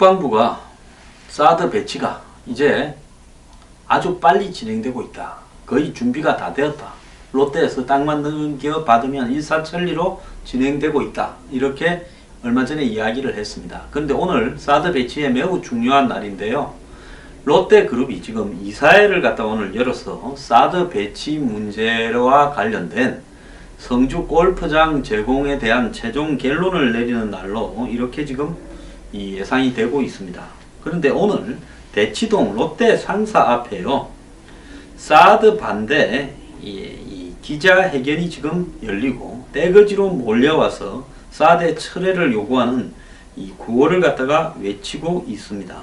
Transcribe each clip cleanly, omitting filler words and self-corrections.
국방부가 사드 배치가 이제 아주 빨리 진행되고 있다. 거의 준비가 다 되었다. 롯데에서 땅 만드는 기업 받으면 일사천리로 진행되고 있다. 이렇게 얼마 전에 이야기를 했습니다. 그런데 오늘 사드 배치에 매우 중요한 날인데요. 롯데그룹이 지금 이사회를 갖다 오늘 열어서 사드 배치 문제와 관련된 성주 골프장 제공에 대한 최종 결론을 내리는 날로 이렇게 지금 예상이 되고 있습니다. 그런데 오늘 대치동 롯데 상사 앞에요. 사드 반대 이 기자회견이 지금 열리고 떼거지로 몰려와서 사드 철회를 요구하는 이 구호를 갖다가 외치고 있습니다.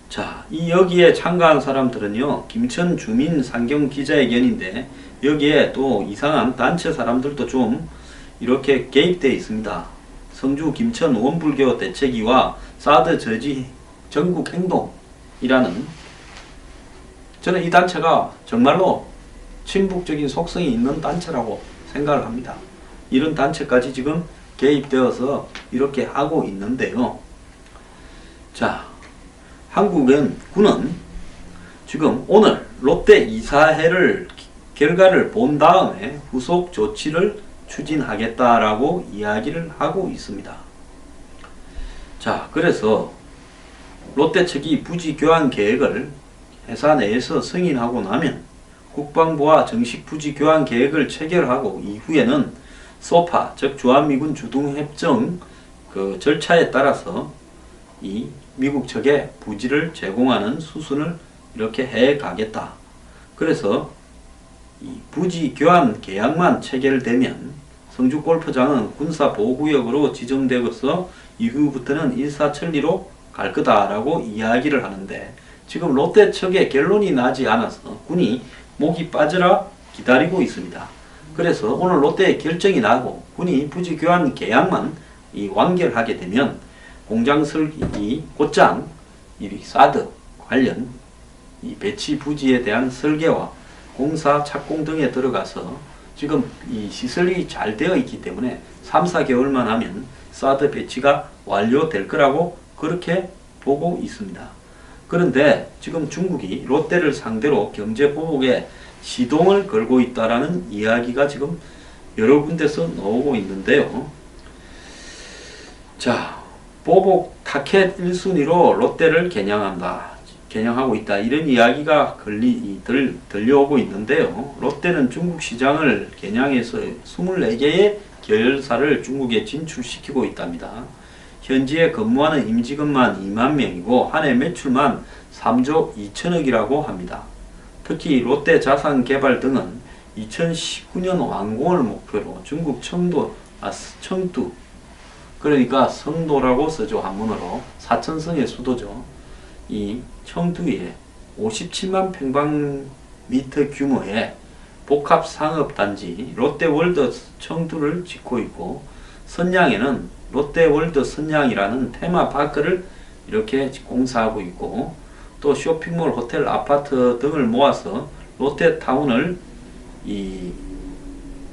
자, 여기에 참가한 사람들은요, 김천 주민 상경 기자회견인데 여기에 또 이상한 단체 사람들도 좀 이렇게 개입되어 있습니다. 성주 김천 원불교 대책위와 사드 저지 전국 행동이라는, 저는 이 단체가 정말로 친북적인 속성이 있는 단체라고 생각을 합니다. 이런 단체까지 지금 개입되어서 이렇게 하고 있는데요. 자, 한국은 군은 지금 오늘 롯데 이사회를 결과를 본 다음에 후속 조치를 추진하겠다라고 이야기를 하고 있습니다. 자, 그래서 롯데 측이 부지 교환 계획을 회사 내에서 승인하고 나면 국방부와 정식 부지 교환 계획을 체결하고 이후에는 소파, 즉 주한미군 주둔협정 그 절차에 따라서 이 미국 측에 부지를 제공하는 수순을 이렇게 해 가겠다. 그래서 이 부지 교환 계약만 체결되면 성주 골프장은 군사보호구역으로 지정되어서 이후부터는 일사천리로 갈 거다라고 이야기를 하는데, 지금 롯데 측의 결론이 나지 않아서 군이 목이 빠져라 기다리고 있습니다. 그래서 오늘 롯데의 결정이 나고 군이 부지 교환 계약만 완결하게 되면 공장 설계 곧장 이 사드 관련 이 배치 부지에 대한 설계와 공사 착공 등에 들어가서 지금 이 시설이 잘 되어 있기 때문에 3-4개월만 하면 사드 배치가 완료될 거라고 그렇게 보고 있습니다. 그런데 지금 중국이 롯데를 상대로 경제 보복에 시동을 걸고 있다라는 이야기가 지금 여러 군데서 나오고 있는데요. 자, 보복 타켓 1순위로 롯데를 겨냥하고 있다. 이런 이야기가 들려오고 있는데요. 롯데는 중국 시장을 겨냥해서 24개의 계열사를 중국에 진출시키고 있답니다. 현지에 근무하는 임직원만 2만 명이고 한 해 매출만 3조 2천억이라고 합니다. 특히 롯데 자산개발 등은 2019년 완공을 목표로 중국 청두, 그러니까 성도라고 쓰죠. 한문으로. 사천성의 수도죠. 이 청두에 57만 평방미터 규모의 복합상업단지 롯데월드 청두를 짓고 있고, 선양에는 롯데월드 선양이라는 테마파크를 이렇게 공사하고 있고, 또 쇼핑몰, 호텔, 아파트 등을 모아서 롯데타운을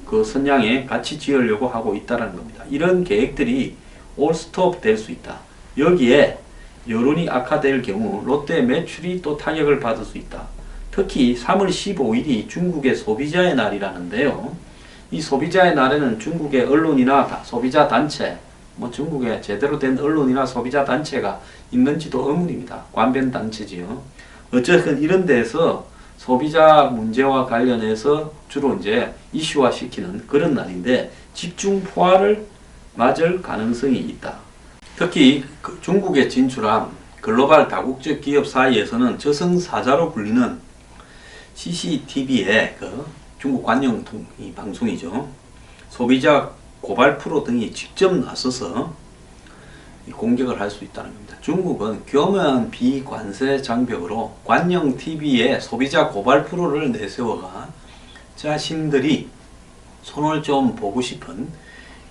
그 선양에 같이 지으려고 하고 있다는 겁니다. 이런 계획들이 올스톱 될 수 있다. 여기에 여론이 악화될 경우 롯데 매출이 또 타격을 받을 수 있다. 특히 3월 15일이 중국의 소비자의 날이라는데요. 이 소비자의 날에는 중국의 언론이나 소비자 단체, 중국에 제대로 된 언론이나 소비자 단체가 있는지도 의문입니다. 관변 단체지요. 어쨌든 이런 데에서 소비자 문제와 관련해서 주로 이제 이슈화 시키는 그런 날인데 집중 포화를 맞을 가능성이 있다. 특히 중국에 진출한 글로벌 다국적 기업 사이에서는 저승사자로 불리는 CCTV의 중국 관영 방송이죠. 소비자 고발 프로 등이 직접 나서서 공격을 할 수 있다는 겁니다. 중국은 교묘한 비관세 장벽으로 관영 TV에 소비자 고발 프로를 내세워가 자신들이 손을 좀 보고 싶은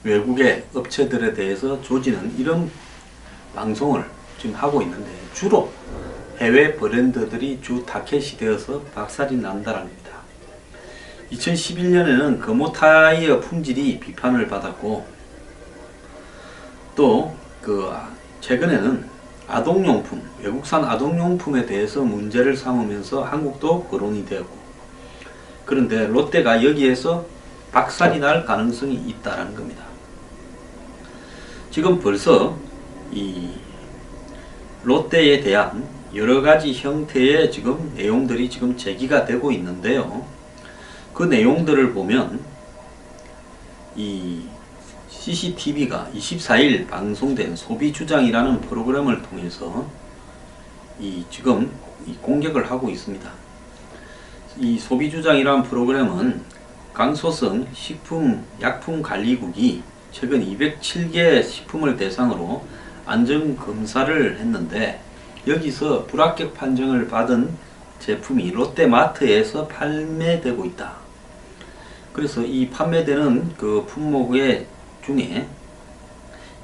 외국의 업체들에 대해서 조지는 이런 방송을 지금 하고 있는데, 주로 해외 브랜드들이 주 타켓이 되어서 박살이 난다는 겁니다. 2011년에는 금호 타이어 품질이 비판을 받았고, 또 최근에는 아동용품, 외국산 아동용품에 대해서 문제를 삼으면서 한국도 거론이 되고, 그런데 롯데가 여기에서 박살이 날 가능성이 있다는 겁니다. 지금 벌써 이 롯데에 대한 여러 가지 형태의 지금 내용들이 지금 제기가 되고 있는데요. 그 내용들을 보면 이 CCTV가 24일 방송된 소비주장이라는 프로그램을 통해서 지금 공격을 하고 있습니다. 이 소비주장이라는 프로그램은 강소성 식품약품관리국이 최근 207개 식품을 대상으로 안전검사를 했는데, 여기서 불합격 판정을 받은 제품이 롯데마트에서 판매되고 있다. 그래서 이 판매되는 그 품목의 중에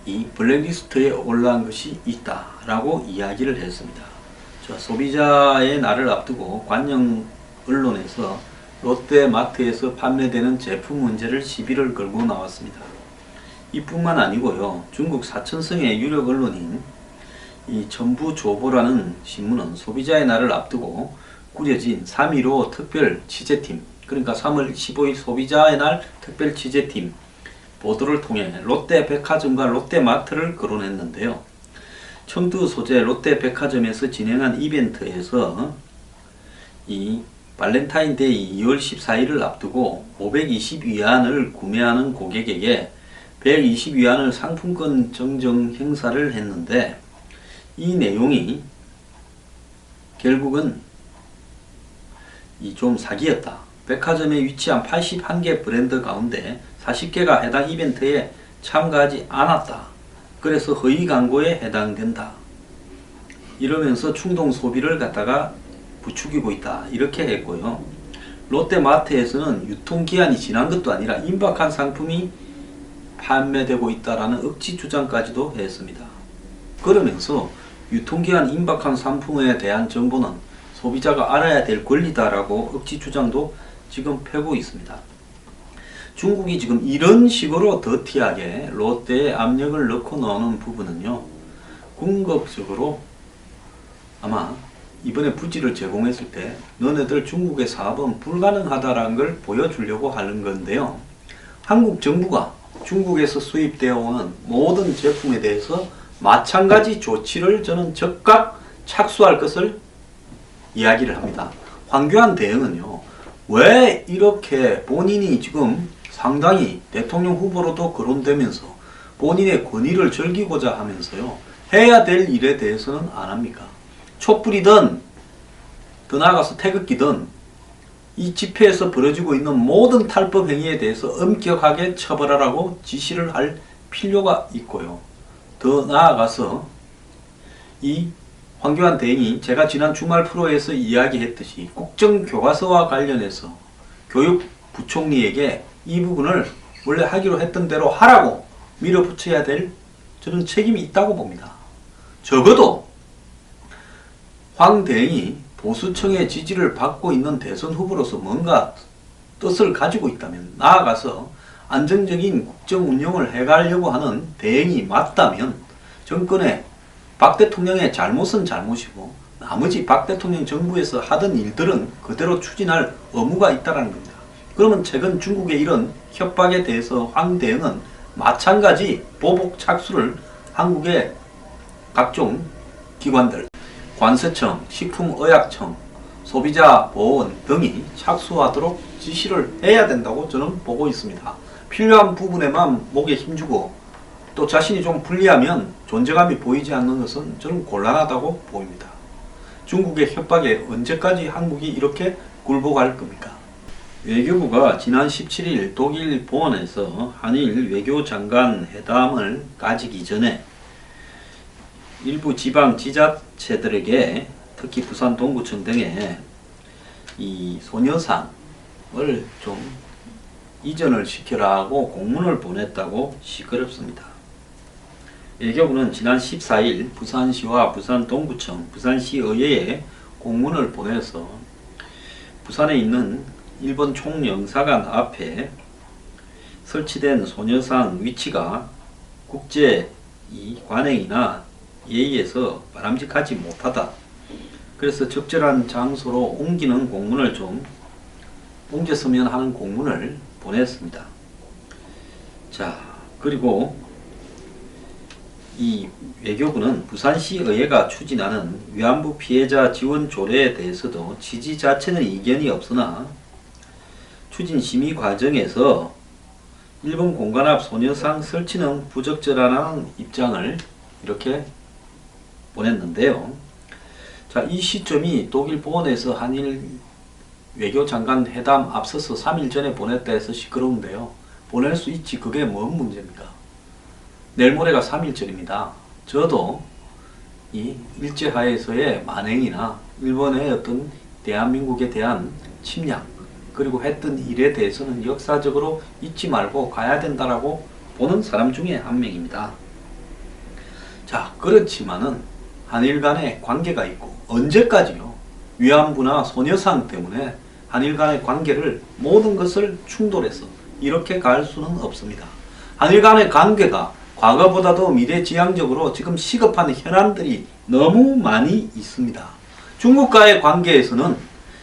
이 블랙리스트에 올라온 것이 있다라고 이야기를 했습니다. 자, 소비자의 날을 앞두고 관영 언론에서 롯데마트에서 판매되는 제품 문제를 시비를 걸고 나왔습니다. 이뿐만 아니고요, 중국 사천성의 유력 언론인 이 전부조보라는 신문은 소비자의 날을 앞두고 꾸려진 3.15 특별 취재팀, 그러니까 3월 15일 소비자의 날 특별 취재팀 보도를 통해 롯데백화점과 롯데마트를 거론했는데요. 청두 소재 롯데백화점에서 진행한 이벤트에서 이 발렌타인데이 2월 14일을 앞두고 520위안을 구매하는 고객에게 120위안을 상품권 증정 행사를 했는데, 이 내용이 결국은 좀 사기였다. 백화점에 위치한 81개 브랜드 가운데 40개가 해당 이벤트에 참가하지 않았다. 그래서 허위 광고에 해당된다. 이러면서 충동 소비를 갖다가 부추기고 있다. 이렇게 했고요. 롯데마트에서는 유통기한이 지난 것도 아니라 임박한 상품이 판매되고 있다라는 억지 주장까지도 했습니다. 그러면서 유통기한 임박한 상품에 대한 정보는 소비자가 알아야 될 권리다라고 억지 주장도 지금 펴고 있습니다. 중국이 지금 이런 식으로 더티하게 롯데에 압력을 넣고 나오는 부분은요, 궁극적으로 아마 이번에 부지를 제공했을 때 너네들 중국의 사업은 불가능하다라는 걸 보여주려고 하는 건데요. 한국 정부가 중국에서 수입되어 오는 모든 제품에 대해서 마찬가지 조치를 저는 즉각 착수할 것을 이야기를 합니다. 황교안 대행은요, 왜 이렇게 본인이 지금 상당히 대통령 후보로도 거론되면서 본인의 권위를 즐기고자 하면서요, 해야 될 일에 대해서는 안 합니까? 촛불이든 더 나아가서 태극기든 이 집회에서 벌어지고 있는 모든 탈법 행위에 대해서 엄격하게 처벌하라고 지시를 할 필요가 있고요. 더 나아가서 이 황교안 대행이 제가 지난 주말 프로에서 이야기했듯이 국정교과서와 관련해서 교육부총리에게 이 부분을 원래 하기로 했던 대로 하라고 밀어붙여야 될 저는 책임이 있다고 봅니다. 적어도 황 대행이 보수층의 지지를 받고 있는 대선 후보로서 뭔가 뜻을 가지고 있다면, 나아가서 안정적인 국정 운영을 해가려고 하는 대행이 맞다면 정권의 박 대통령의 잘못은 잘못이고 나머지 박 대통령 정부에서 하던 일들은 그대로 추진할 의무가 있다는 겁니다. 그러면 최근 중국의 이런 협박에 대해서 황 대행은 마찬가지 보복 착수를 한국의 각종 기관들, 관세청, 식품의약청, 소비자보호원 등이 착수하도록 지시를 해야 된다고 저는 보고 있습니다. 필요한 부분에만 목에 힘주고 또 자신이 좀 불리하면 존재감이 보이지 않는 것은 저는 곤란하다고 보입니다. 중국의 협박에 언제까지 한국이 이렇게 굴복할 겁니까? 외교부가 지난 17일 독일 본에서 한일 외교장관 회담을 가지기 전에 일부 지방 지자체들에게 특히 부산 동구청 등에 이 소녀상을 좀 이전을 시켜라고 공문을 보냈다고 시끄럽습니다. 외교부는 지난 14일 부산시와 부산 동구청, 부산시의회에 공문을 보내서 부산에 있는 일본 총영사관 앞에 설치된 소녀상 위치가 국제 관행이나 예의에서 바람직하지 못하다. 그래서 적절한 장소로 옮기는 공문을 좀 옮겼으면 하는 공문을 보냈습니다. 자, 그리고 이 외교부는 부산시 의회가 추진하는 위안부 피해자 지원 조례에 대해서도 취지 자체는 이견이 없으나 추진 심의 과정에서 일본 공간 앞 소녀상 설치는 부적절하다는 입장을 이렇게 보냈는데요. 자, 이 시점이 독일 본에서 한일 외교장관 회담 앞서서 3일 전에 보냈다 해서 시끄러운데요. 보낼 수 있지. 그게 뭔 문제입니까? 내일 모레가 3일절입니다. 저도 이 일제하에서의 만행이나 일본의 어떤 대한민국에 대한 침략 그리고 했던 일에 대해서는 역사적으로 잊지 말고 가야 된다라고 보는 사람 중에 한 명입니다. 자, 그렇지만은 한일 간의 관계가 있고 언제까지요? 위안부나 소녀상 때문에 한일 간의 관계를 모든 것을 충돌해서 이렇게 갈 수는 없습니다. 한일 간의 관계가 과거보다도 미래지향적으로 지금 시급한 현안들이 너무 많이 있습니다. 중국과의 관계에서는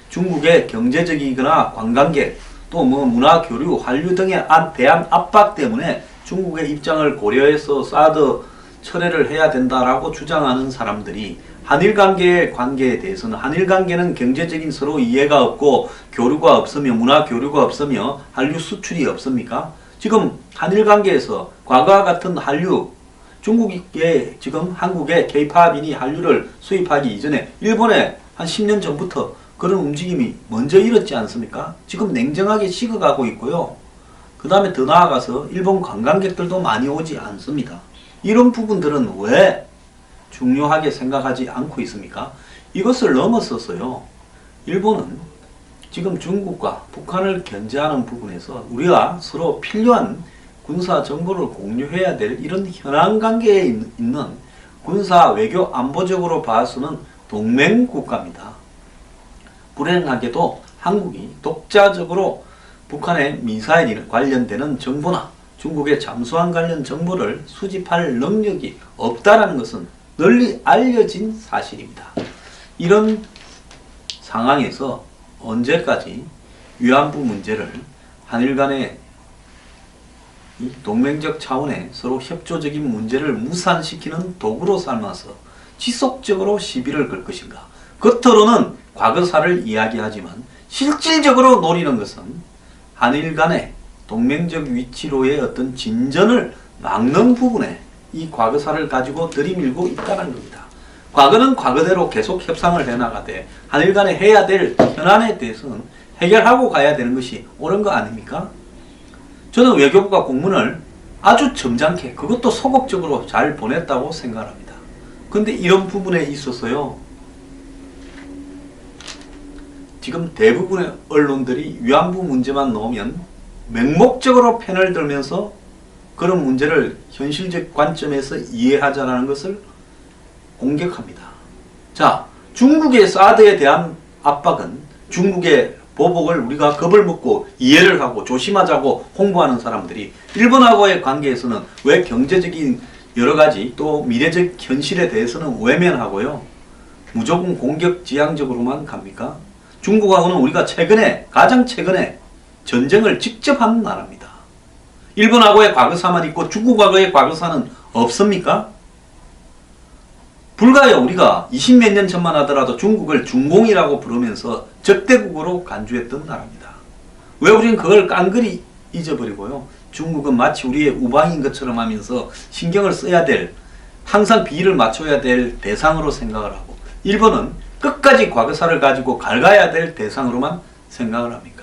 중국의 경제적이거나 관광객 또 문화 교류, 한류 등에 대한 압박 때문에 중국의 입장을 고려해서 사드 철회를 해야 된다라고 주장하는 사람들이 한일 관계에 대해서는 한일 관계는 경제적인 서로 이해가 없고 교류가 없으며 문화 교류가 없으며 한류 수출이 없습니까? 지금 한일 관계에서 과거와 같은 한류 중국에 지금 한국의 K-팝인이 한류를 수입하기 이전에 일본에 한 10년 전부터 그런 움직임이 먼저 일었지 않습니까? 지금 냉정하게 식어가고 있고요. 그 다음에 더 나아가서 일본 관광객들도 많이 오지 않습니다. 이런 부분들은 왜 중요하게 생각하지 않고 있습니까? 이것을 넘어서서요. 일본은 지금 중국과 북한을 견제하는 부분에서 우리가 서로 필요한 군사 정보를 공유해야 될 이런 현안 관계에 있는 군사 외교 안보적으로 봐서는 동맹 국가입니다. 불행하게도 한국이 독자적으로 북한의 미사일 관련되는 정보나 중국의 잠수함 관련 정보를 수집할 능력이 없다라는 것은 널리 알려진 사실입니다. 이런 상황에서 언제까지 위안부 문제를 한일 간의 이 동맹적 차원의 서로 협조적인 문제를 무산시키는 도구로 삼아서 지속적으로 시비를 걸 것인가? 겉으로는 과거사를 이야기하지만 실질적으로 노리는 것은 한일 간의 동맹적 위치로의 어떤 진전을 막는 부분에 이 과거사를 가지고 들이밀고 있다는 겁니다. 과거는 과거대로 계속 협상을 해나가되 한일 간에 해야 될 현안에 대해서는 해결하고 가야 되는 것이 옳은 거 아닙니까? 저는 외교부가 공문을 아주 점잖게 그것도 소극적으로 잘 보냈다고 생각합니다. 근데 이런 부분에 있어서요. 지금 대부분의 언론들이 위안부 문제만 나오면 맹목적으로 편을 들면서 그런 문제를 현실적 관점에서 이해하자라는 것을 공격합니다. 자, 중국의 사드에 대한 압박은 중국의 보복을 우리가 겁을 먹고 이해를 하고 조심하자고 홍보하는 사람들이 일본하고의 관계에서는 왜 경제적인 여러가지 또 미래적 현실에 대해서는 외면하고요. 무조건 공격지향적으로만 갑니까? 중국하고는 우리가 가장 최근에 전쟁을 직접 한 나라입니다. 일본하고의 과거사만 있고 중국하고의 과거사는 없습니까? 불가요. 우리가 20몇 년 전만 하더라도 중국을 중공이라고 부르면서 적대국으로 간주했던 나라입니다. 왜 우리는 그걸 깡그리 잊어버리고요. 중국은 마치 우리의 우방인 것처럼 하면서 신경을 써야 될, 항상 비위를 맞춰야 될 대상으로 생각을 하고 일본은 끝까지 과거사를 가지고 갉아야 될 대상으로만 생각을 합니까?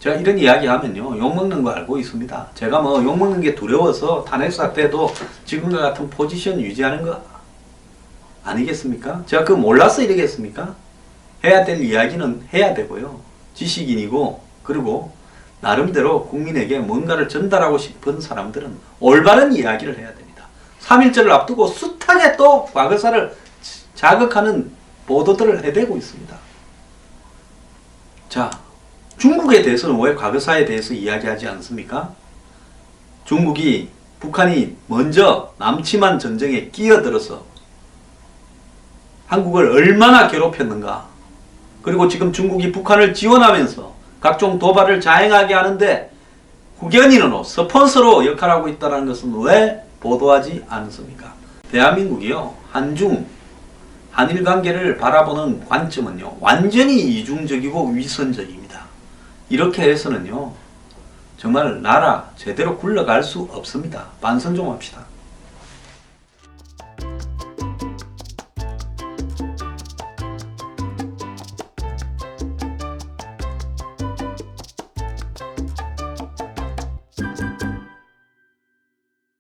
제가 이런 이야기 하면요. 욕먹는 거 알고 있습니다. 제가 뭐 욕먹는 게 두려워서 탄핵사 때도 지금과 같은 포지션 유지하는 거 아니겠습니까? 제가 그거 몰라서 이러겠습니까? 해야 될 이야기는 해야 되고요. 지식인이고 그리고 나름대로 국민에게 뭔가를 전달하고 싶은 사람들은 올바른 이야기를 해야 됩니다. 3.1절을 앞두고 숱하게 또 과거사를 자극하는 보도들을 해대고 있습니다. 자, 중국에 대해서는 왜 과거사에 대해서 이야기하지 않습니까? 중국이 북한이 먼저 남침한 전쟁에 끼어들어서 한국을 얼마나 괴롭혔는가. 그리고 지금 중국이 북한을 지원하면서 각종 도발을 자행하게 하는데 후견인으로 스폰서로 역할하고 있다는 것은 왜 보도하지 않습니까? 대한민국이요, 한일 관계를 바라보는 관점은요, 완전히 이중적이고 위선적입니다. 이렇게 해서는요, 정말 나라 제대로 굴러갈 수 없습니다. 반성 좀 합시다.